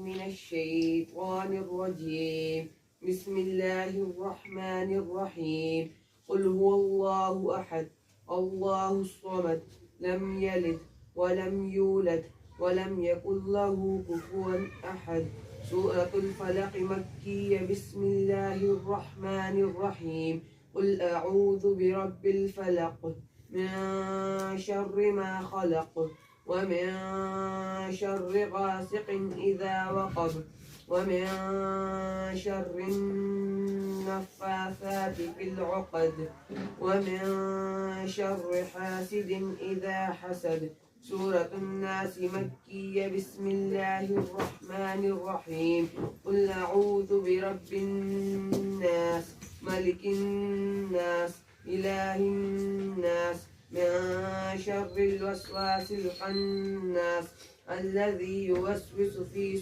من الشيطان الرجيم. بسم الله الرحمن الرحيم. قل هو الله أحد الله الصمد لم يلد ولم يولد ولم يكن له كفوا أحد. سورة الفلق مكية. بسم الله الرحمن الرحيم. قل أعوذ برب الفلق من شر ما خلق ومن شر غاسق إذا وقب ومن شر النفاثات في العقد ومن شر حاسد إذا حسد. سورة الناس مكية. بسم الله الرحمن الرحيم. قل أعوذ برب الناس ملك الناس إله الناس من شر الوسواس الخناس الذي يوسوس في